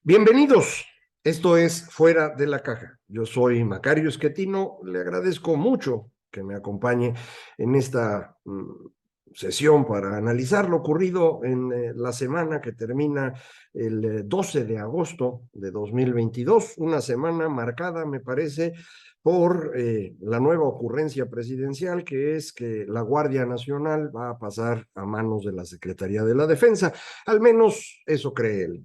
Bienvenidos. Esto es Fuera de la Caja. Yo soy Macario Esquetino. Le agradezco mucho que me acompañe en esta sesión para analizar lo ocurrido en la semana que termina el 12 de agosto de 2022. Una semana marcada, me parece, por la nueva ocurrencia presidencial, que es que la Guardia Nacional va a pasar a manos de la Secretaría de la Defensa. Al menos eso cree él.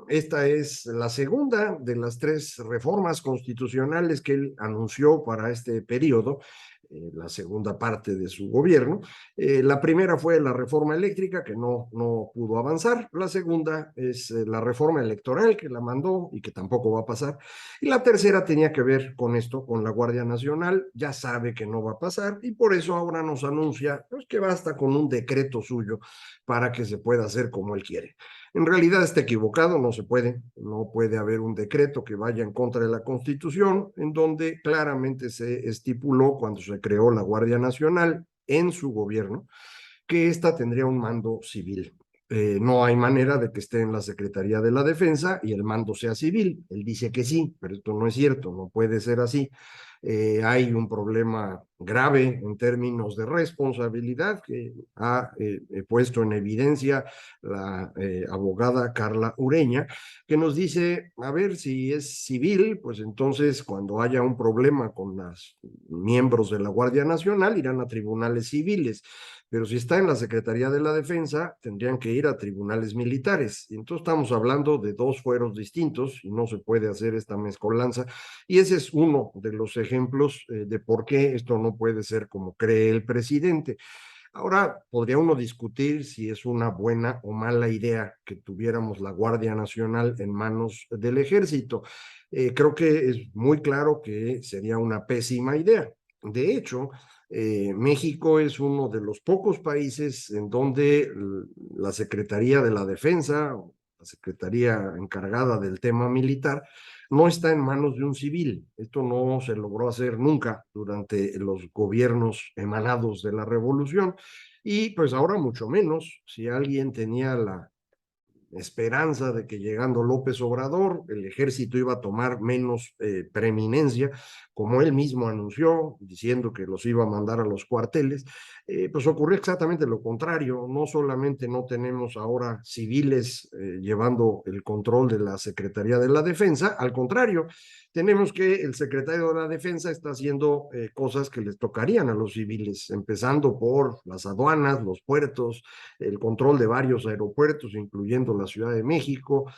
Esta es la segunda de las tres reformas constitucionales que él anunció para este periodo, la segunda parte de su gobierno. La primera fue la reforma eléctrica, que no pudo avanzar. La segunda es la reforma electoral, que la mandó y que tampoco va a pasar. Y la tercera tenía que ver con esto, con la Guardia Nacional. Ya sabe que no va a pasar y por eso ahora nos anuncia pues, que basta con un decreto suyo para que se pueda hacer como él quiere. En realidad está equivocado, no puede haber un decreto que vaya en contra de la Constitución, en donde claramente se estipuló cuando se creó la Guardia Nacional en su gobierno, que ésta tendría un mando civil. No hay manera de que esté en la Secretaría de la Defensa y el mando sea civil. Él dice que sí, pero esto no es cierto, no puede ser así. Hay un problema grave en términos de responsabilidad que ha puesto en evidencia la abogada Carla Ureña, que nos dice, a ver, si es civil, pues entonces cuando haya un problema con los miembros de la Guardia Nacional irán a tribunales civiles, pero si está en la Secretaría de la Defensa, tendrían que ir a tribunales militares. Y entonces estamos hablando de dos fueros distintos y no se puede hacer esta mezcolanza. Y ese es uno de los ejemplos de por qué esto no puede ser como cree el presidente. Ahora podría uno discutir si es una buena o mala idea que tuviéramos la Guardia Nacional en manos del ejército. Creo que es muy claro que sería una pésima idea. De hecho, México es uno de los pocos países en donde la Secretaría de la Defensa, la Secretaría encargada del tema militar, no está en manos de un civil. Esto no se logró hacer nunca durante los gobiernos emanados de la revolución y pues ahora mucho menos. Si alguien tenía la esperanza de que llegando López Obrador, el ejército iba a tomar menos preeminencia, como él mismo anunció, diciendo que los iba a mandar a los cuarteles, pues ocurrió exactamente lo contrario. No solamente no tenemos ahora civiles llevando el control de la Secretaría de la Defensa, al contrario, tenemos que el secretario de la Defensa está haciendo cosas que les tocarían a los civiles, empezando por las aduanas, los puertos, el control de varios aeropuertos, incluyendo la Ciudad de México.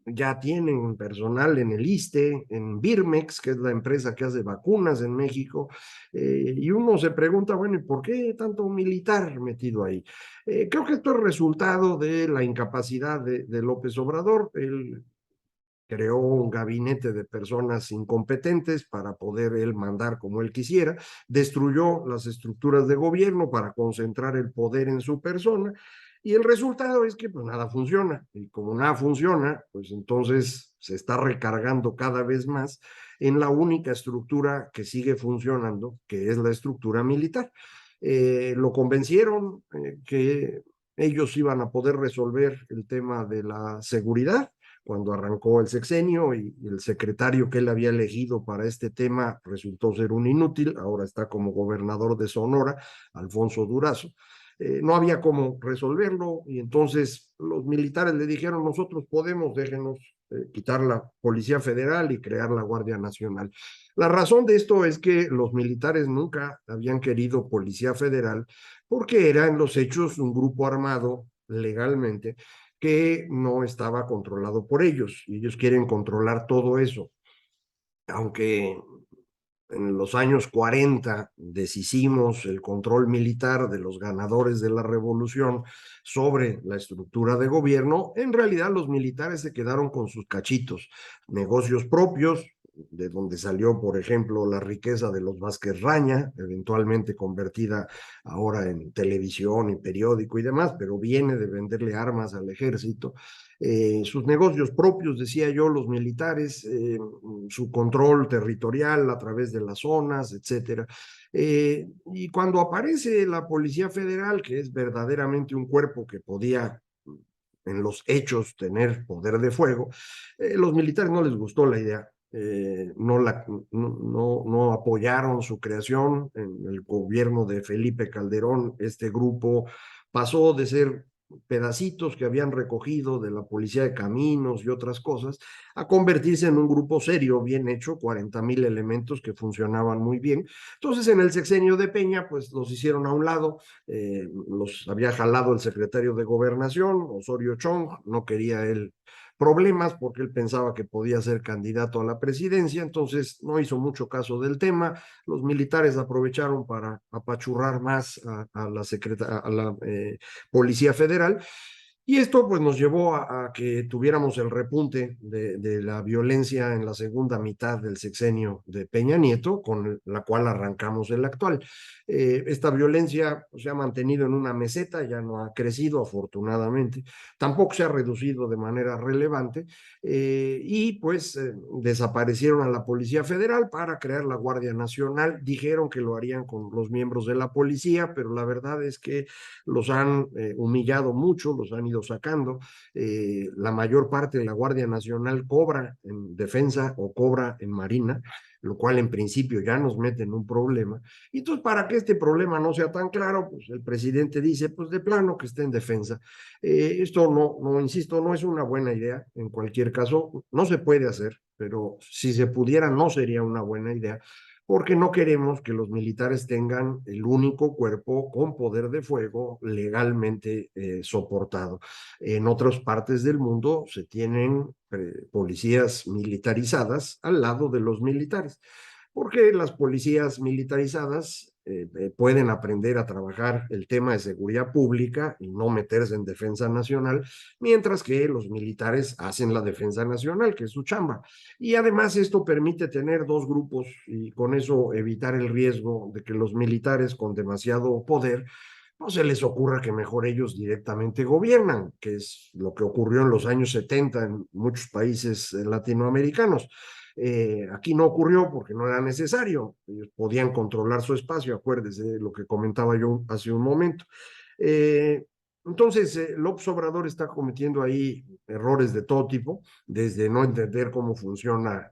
Ya tienen personal en el ISSSTE, en Birmex, que es la empresa que hace vacunas en México, y uno se pregunta, bueno, ¿y por qué tanto militar metido ahí? Creo que esto es resultado de la incapacidad de López Obrador. Él creó un gabinete de personas incompetentes para poder él mandar como él quisiera, destruyó las estructuras de gobierno para concentrar el poder en su persona y el resultado es que pues nada funciona y como nada funciona, pues entonces se está recargando cada vez más en la única estructura que sigue funcionando, que es la estructura militar. Lo convencieron que ellos iban a poder resolver el tema de la seguridad cuando arrancó el sexenio y el secretario que él había elegido para este tema resultó ser un inútil, ahora está como gobernador de Sonora, Alfonso Durazo. No había cómo resolverlo y entonces los militares le dijeron, nosotros podemos, déjenos quitar la Policía Federal y crear la Guardia Nacional. La razón de esto es que los militares nunca habían querido Policía Federal porque era en los hechos un grupo armado legalmente que no estaba controlado por ellos y ellos quieren controlar todo eso. Aunque en los años 40 deshicimos el control militar de los ganadores de la revolución sobre la estructura de gobierno, en realidad los militares se quedaron con sus cachitos, negocios propios, de donde salió, por ejemplo, la riqueza de los Vázquez Raña, eventualmente convertida ahora en televisión y periódico y demás, pero viene de venderle armas al ejército. Sus negocios propios, decía yo, los militares, su control territorial a través de las zonas, etcétera. Y cuando aparece la Policía Federal, que es verdaderamente un cuerpo que podía en los hechos tener poder de fuego, los militares no les gustó la idea. No apoyaron su creación en el gobierno de Felipe Calderón. Este grupo pasó de ser pedacitos que habían recogido de la policía de caminos y otras cosas, a convertirse en un grupo serio, bien hecho, 40,000 elementos que funcionaban muy bien. Entonces, en el sexenio de Peña, pues los hicieron a un lado, los había jalado el secretario de Gobernación, Osorio Chong, no quería él problemas porque él pensaba que podía ser candidato a la presidencia, entonces no hizo mucho caso del tema. Los militares aprovecharon para apachurrar más a la Policía Federal. Y esto pues nos llevó a que tuviéramos el repunte de la violencia en la segunda mitad del sexenio de Peña Nieto, con la cual arrancamos el actual. Esta violencia se ha mantenido en una meseta, ya no ha crecido afortunadamente, tampoco se ha reducido de manera relevante, y pues desaparecieron a la Policía Federal para crear la Guardia Nacional. Dijeron que lo harían con los miembros de la policía, pero la verdad es que los han humillado mucho, los han ido sacando. La mayor parte de la Guardia Nacional cobra en defensa o cobra en marina, lo cual en principio ya nos mete en un problema. Y entonces, para que este problema no sea tan claro, pues el presidente dice, pues de plano que esté en defensa. Esto insisto, no es una buena idea. En cualquier caso, no se puede hacer, pero si se pudiera, no sería una buena idea, porque no queremos que los militares tengan el único cuerpo con poder de fuego legalmente soportado. En otras partes del mundo se tienen policías militarizadas al lado de los militares, porque las policías militarizadas pueden aprender a trabajar el tema de seguridad pública y no meterse en defensa nacional, mientras que los militares hacen la defensa nacional, que es su chamba. Y además esto permite tener dos grupos y con eso evitar el riesgo de que los militares con demasiado poder no se les ocurra que mejor ellos directamente gobiernan, que es lo que ocurrió en los años 70 en muchos países latinoamericanos. Aquí no ocurrió porque no era necesario, ellos podían controlar su espacio, acuérdese de lo que comentaba yo hace un momento. Eh, entonces, López Obrador está cometiendo ahí errores de todo tipo, desde no entender cómo funciona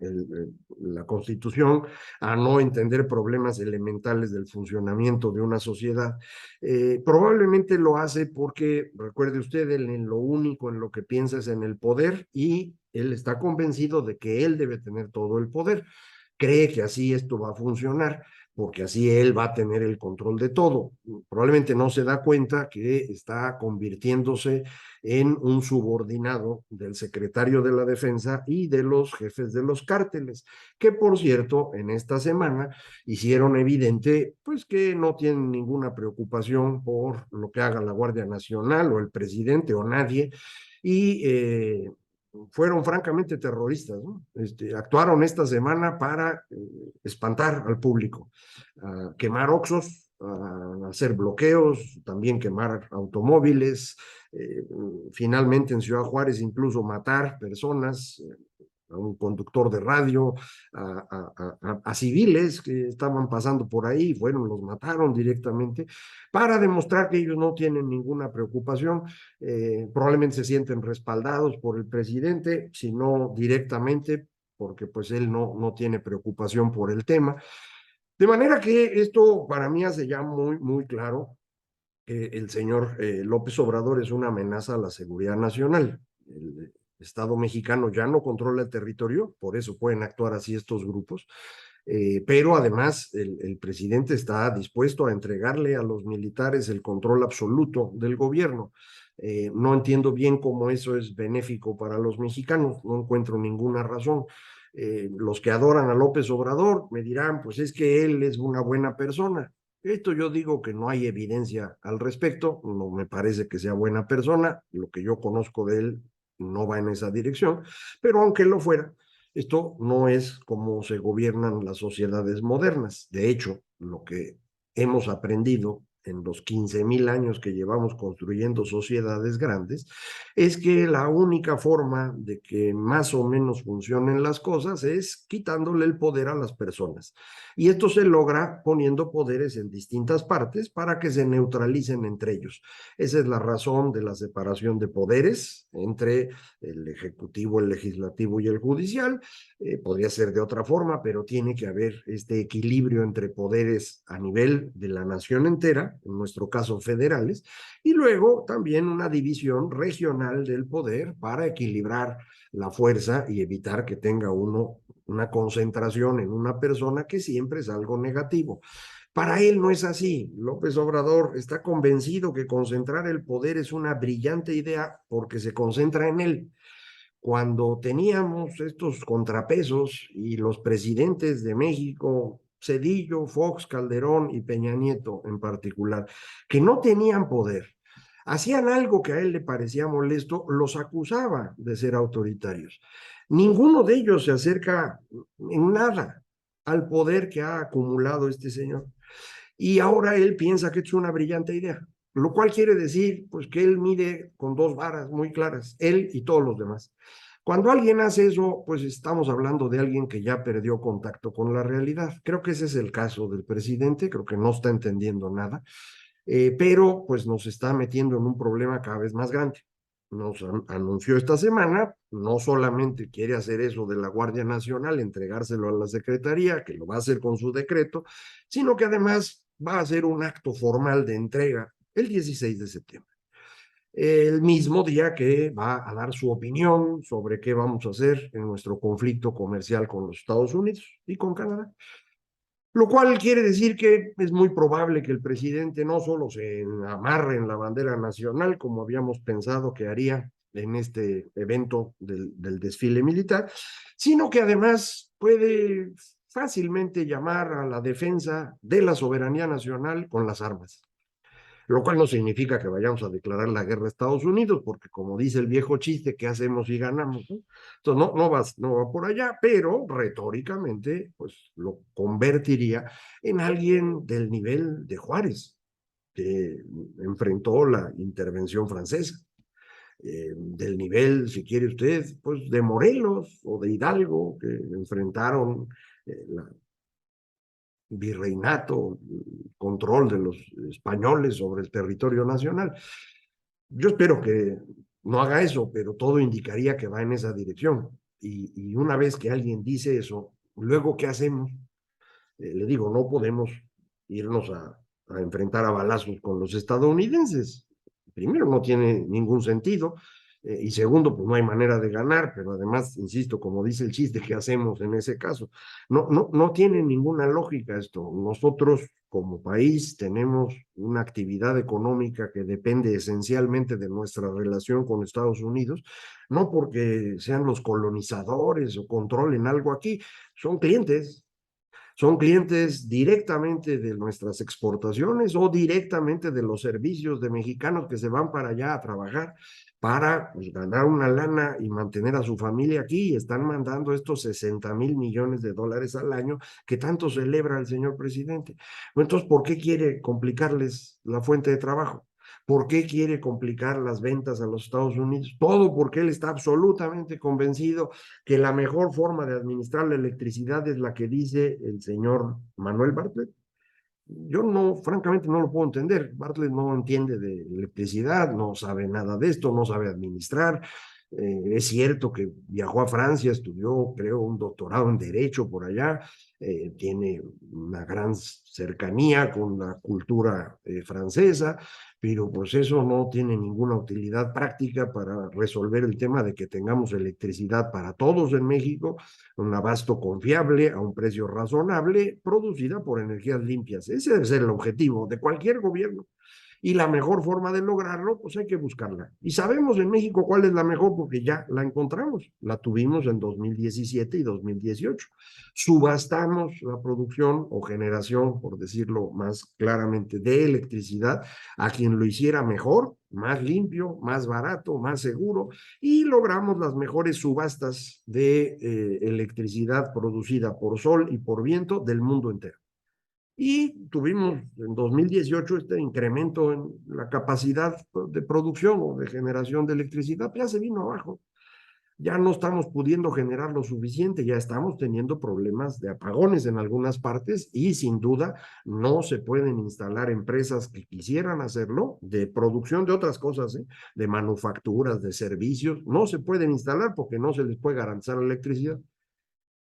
la Constitución, a no entender problemas elementales del funcionamiento de una sociedad. Probablemente lo hace porque, recuerde usted, él en lo único en lo que piensa es en el poder y él está convencido de que él debe tener todo el poder. Cree que así esto va a funcionar, porque así él va a tener el control de todo. Probablemente no se da cuenta que está convirtiéndose en un subordinado del secretario de la Defensa y de los jefes de los cárteles, que por cierto, en esta semana hicieron evidente pues que no tienen ninguna preocupación por lo que haga la Guardia Nacional o el presidente o nadie, y fueron francamente terroristas, ¿no? Actuaron esta semana para espantar al público, quemar oxos, hacer bloqueos, también quemar automóviles, finalmente en Ciudad Juárez incluso matar personas, a un conductor de radio, a civiles que estaban pasando por ahí, bueno, los mataron directamente, para demostrar que ellos no tienen ninguna preocupación. Probablemente se sienten respaldados por el presidente, si no directamente, porque pues él no tiene preocupación por el tema. De manera que esto para mí hace ya muy claro que el señor López Obrador es una amenaza a la seguridad nacional. El Estado mexicano ya no controla el territorio, por eso pueden actuar así estos grupos, pero además el presidente está dispuesto a entregarle a los militares el control absoluto del gobierno. No entiendo bien cómo eso es benéfico para los mexicanos, no encuentro ninguna razón. Los que adoran a López Obrador me dirán, pues es que él es una buena persona. Esto yo digo que no hay evidencia al respecto, no me parece que sea buena persona, lo que yo conozco de él no va en esa dirección, pero aunque lo fuera, esto no es como se gobiernan las sociedades modernas. De hecho, lo que hemos aprendido en los 15,000 años que llevamos construyendo sociedades grandes, es que la única forma de que más o menos funcionen las cosas es quitándole el poder a las personas. Y esto se logra poniendo poderes en distintas partes para que se neutralicen entre ellos. Esa es la razón de la separación de poderes entre el ejecutivo, el legislativo y el judicial. Podría ser de otra forma, pero tiene que haber este equilibrio entre poderes a nivel de la nación entera, en nuestro caso federales, y luego también una división regional del poder para equilibrar la fuerza y evitar que tenga uno una concentración en una persona que siempre es algo negativo. Para él no es así. López Obrador está convencido que concentrar el poder es una brillante idea porque se concentra en él. Cuando teníamos estos contrapesos y los presidentes de México, Cedillo, Fox, Calderón y Peña Nieto en particular, que no tenían poder, hacían algo que a él le parecía molesto, los acusaba de ser autoritarios. Ninguno de ellos se acerca en nada al poder que ha acumulado este señor. Y ahora él piensa que es una brillante idea, lo cual quiere decir pues que él mide con dos varas muy claras, él y todos los demás. Cuando alguien hace eso, pues estamos hablando de alguien que ya perdió contacto con la realidad. Creo que ese es el caso del presidente, creo que no está entendiendo nada, pero pues nos está metiendo en un problema cada vez más grande. Nos anunció esta semana, no solamente quiere hacer eso de la Guardia Nacional, entregárselo a la Secretaría, que lo va a hacer con su decreto, sino que además va a hacer un acto formal de entrega el 16 de septiembre, el mismo día que va a dar su opinión sobre qué vamos a hacer en nuestro conflicto comercial con los Estados Unidos y con Canadá. Lo cual quiere decir que es muy probable que el presidente no solo se amarre en la bandera nacional, como habíamos pensado que haría en este evento del desfile militar, sino que además puede fácilmente llamar a la defensa de la soberanía nacional con las armas, lo cual no significa que vayamos a declarar la guerra a Estados Unidos, porque como dice el viejo chiste, ¿qué hacemos si ganamos? ¿No? Entonces no va por allá, pero retóricamente pues lo convertiría en alguien del nivel de Juárez, que enfrentó la intervención francesa, del nivel, si quiere usted, pues de Morelos o de Hidalgo, que enfrentaron la virreinato, control de los españoles sobre el territorio nacional. Yo espero que no haga eso, pero todo indicaría que va en esa dirección. Y una vez que alguien dice eso, luego, ¿qué hacemos? Le digo, no podemos irnos a enfrentar a balazos con los estadounidenses. Primero, no tiene ningún sentido. Y segundo, pues no hay manera de ganar, pero además, insisto, como dice el chiste, ¿qué hacemos en ese caso? No tiene ninguna lógica esto. Nosotros, como país, tenemos una actividad económica que depende esencialmente de nuestra relación con Estados Unidos, no porque sean los colonizadores o controlen algo aquí, son clientes directamente de nuestras exportaciones o directamente de los servicios de mexicanos que se van para allá a trabajar para pues, ganar una lana y mantener a su familia aquí y están mandando estos 60,000 millones de dólares al año que tanto celebra el señor presidente. Entonces, ¿por qué quiere complicarles la fuente de trabajo? ¿Por qué quiere complicar las ventas a los Estados Unidos? Todo porque él está absolutamente convencido que la mejor forma de administrar la electricidad es la que dice el señor Manuel Bartlett. Yo no, francamente, no lo puedo entender. Bartlett no entiende de electricidad, no sabe nada de esto, no sabe administrar. Es cierto que viajó a Francia, estudió, creo, un doctorado en Derecho por allá, tiene una gran cercanía con la cultura francesa, pero pues eso no tiene ninguna utilidad práctica para resolver el tema de que tengamos electricidad para todos en México, un abasto confiable a un precio razonable, producida por energías limpias. Ese debe ser el objetivo de cualquier gobierno. Y la mejor forma de lograrlo, pues hay que buscarla. Y sabemos en México cuál es la mejor porque ya la encontramos. La tuvimos en 2017 y 2018. Subastamos la producción o generación, por decirlo más claramente, de electricidad a quien lo hiciera mejor, más limpio, más barato, más seguro, y logramos las mejores subastas de electricidad producida por sol y por viento del mundo entero. Y tuvimos en 2018 este incremento en la capacidad de producción o de generación de electricidad, ya se vino abajo. Ya no estamos pudiendo generar lo suficiente, ya estamos teniendo problemas de apagones en algunas partes y sin duda no se pueden instalar empresas que quisieran hacerlo de producción de otras cosas, de manufacturas, de servicios, no se pueden instalar porque no se les puede garantizar la electricidad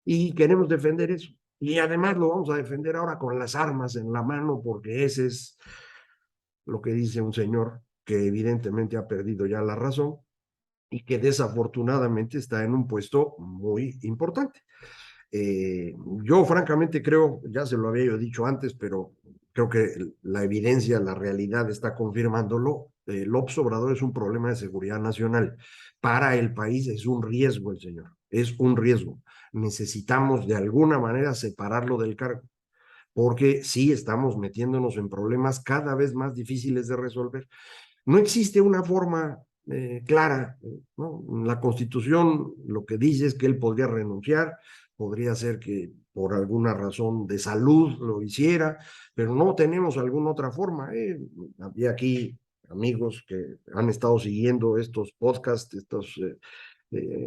y queremos defender eso. Y además lo vamos a defender ahora con las armas en la mano porque ese es lo que dice un señor que evidentemente ha perdido ya la razón y que desafortunadamente está en un puesto muy importante. Eh, yo francamente creo, ya se lo había yo dicho antes, pero creo que la evidencia, la realidad está confirmándolo. López Obrador es un problema de seguridad nacional. Para el país es un riesgo el señor, es un riesgo. Necesitamos de alguna manera separarlo del cargo, porque sí estamos metiéndonos en problemas cada vez más difíciles de resolver. No existe una forma clara, ¿no? La Constitución lo que dice es que él podría renunciar, podría ser que por alguna razón de salud lo hiciera, pero no tenemos alguna otra forma. Había aquí amigos que han estado siguiendo estos podcasts, estos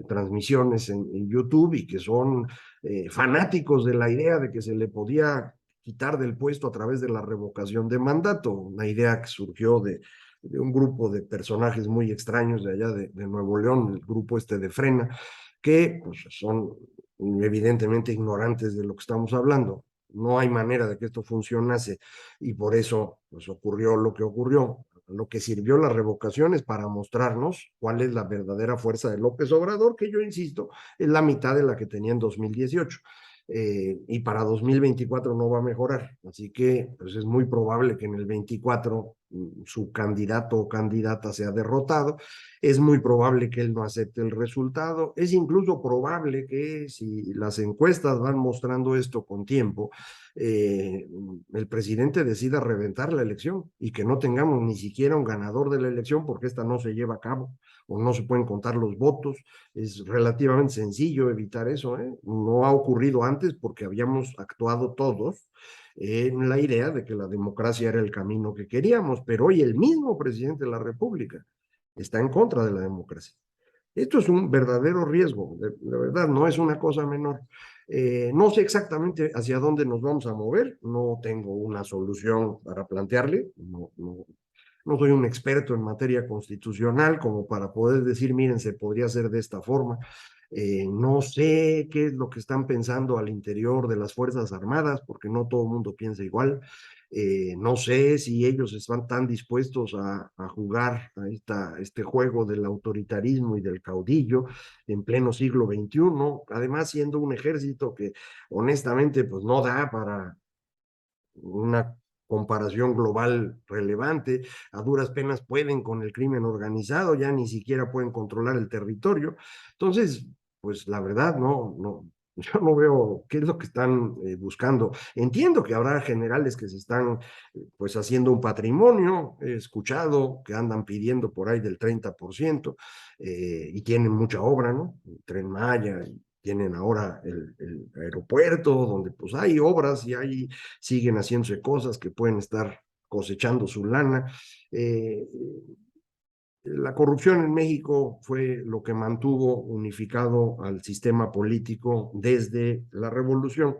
transmisiones en YouTube y que son fanáticos de la idea de que se le podía quitar del puesto a través de la revocación de mandato, una idea que surgió de un grupo de personajes muy extraños de allá de Nuevo León, el grupo este de Frena, que pues, son evidentemente ignorantes de lo que estamos hablando. No hay manera de que esto funcionase y por eso pues, ocurrió lo que ocurrió. Lo que sirvió la revocación es para mostrarnos cuál es la verdadera fuerza de López Obrador, que yo insisto, es la mitad de la que tenía en 2018. Y para 2024 no va a mejorar. Así que pues es muy probable que en el 24 su candidato o candidata sea derrotado. Es muy probable que él no acepte el resultado. Es incluso probable que si las encuestas van mostrando esto con tiempo, el presidente decida reventar la elección y que no tengamos ni siquiera un ganador de la elección porque esta no se lleva a cabo o no se pueden contar los votos. Es relativamente sencillo evitar eso, ¿eh? No ha ocurrido antes porque habíamos actuado todos en la idea de que la democracia era el camino que queríamos, pero hoy el mismo presidente de la República está en contra de la democracia. Esto es un verdadero riesgo, de verdad, no es una cosa menor. No sé exactamente hacia dónde nos vamos a mover, no tengo una solución para plantearle, no soy un experto en materia constitucional como para poder decir, miren, se podría hacer de esta forma. No sé qué es lo que están pensando al interior de las Fuerzas Armadas, porque no todo el mundo piensa igual. No sé si ellos están tan dispuestos a jugar este juego del autoritarismo y del caudillo en pleno siglo XXI, además siendo un ejército que honestamente pues no da para una comparación global relevante, a duras penas pueden con el crimen organizado, ya ni siquiera pueden controlar el territorio. Entonces, pues la verdad, yo no veo qué es lo que están buscando. Entiendo que habrá generales que se están pues haciendo un patrimonio, he escuchado que andan pidiendo por ahí del 30% y tienen mucha obra, ¿no? El Tren Maya, tienen ahora el aeropuerto, donde pues hay obras y hay siguen haciéndose cosas que pueden estar cosechando su lana. Eh, la corrupción en México fue lo que mantuvo unificado al sistema político desde la revolución.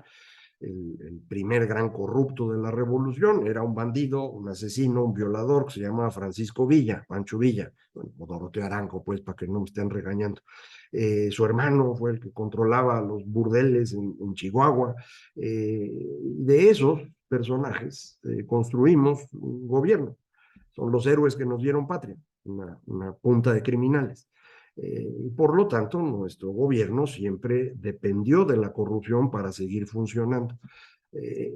El primer gran corrupto de la revolución era un bandido, un asesino, un violador que se llamaba Francisco Villa, Pancho Villa, bueno, o Doroteo Arango, pues, para que no me estén regañando. Su hermano fue el que controlaba los burdeles en Chihuahua. De esos personajes construimos un gobierno. Son los héroes que nos dieron patria, una punta de criminales. Y por lo tanto, nuestro gobierno siempre dependió de la corrupción para seguir funcionando.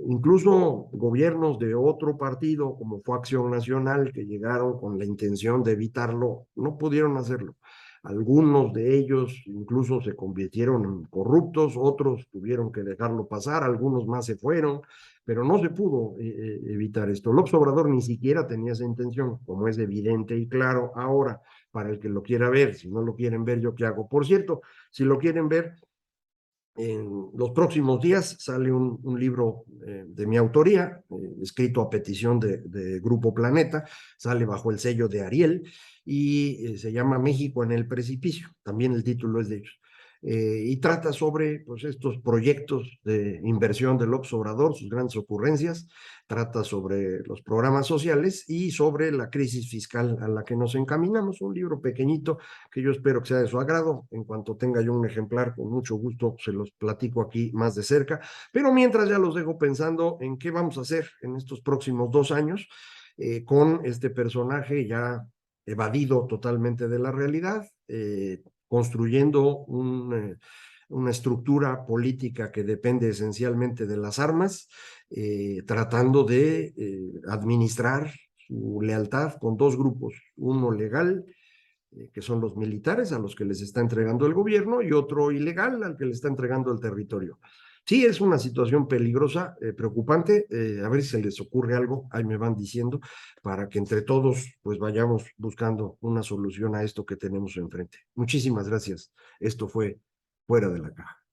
Incluso gobiernos de otro partido, como fue Acción Nacional, que llegaron con la intención de evitarlo, no pudieron hacerlo. Algunos de ellos incluso se convirtieron en corruptos, otros tuvieron que dejarlo pasar, algunos más se fueron, pero no se pudo evitar esto. López Obrador ni siquiera tenía esa intención, como es evidente y claro ahora, para el que lo quiera ver. Si no lo quieren ver, ¿yo qué hago? Por cierto, si lo quieren ver, En los próximos días sale un libro de mi autoría, escrito a petición de Grupo Planeta, sale bajo el sello de Ariel y se llama México en el precipicio, también el título es de ellos. Y trata sobre pues, estos proyectos de inversión del López Obrador, sus grandes ocurrencias, trata sobre los programas sociales y sobre la crisis fiscal a la que nos encaminamos. Un libro pequeñito que yo espero que sea de su agrado. En cuanto tenga yo un ejemplar, con mucho gusto se los platico aquí más de cerca. Pero mientras ya los dejo pensando en qué vamos a hacer en estos próximos 2 años con este personaje ya evadido totalmente de la realidad, construyendo una estructura política que depende esencialmente de las armas, tratando de administrar su lealtad con dos grupos, uno legal, que son los militares a los que les está entregando el gobierno, y otro ilegal al que le está entregando el territorio. Sí, es una situación peligrosa, preocupante. A ver si se les ocurre algo, ahí me van diciendo, para que entre todos pues vayamos buscando una solución a esto que tenemos enfrente. Muchísimas gracias. Esto fue Fuera de la Caja.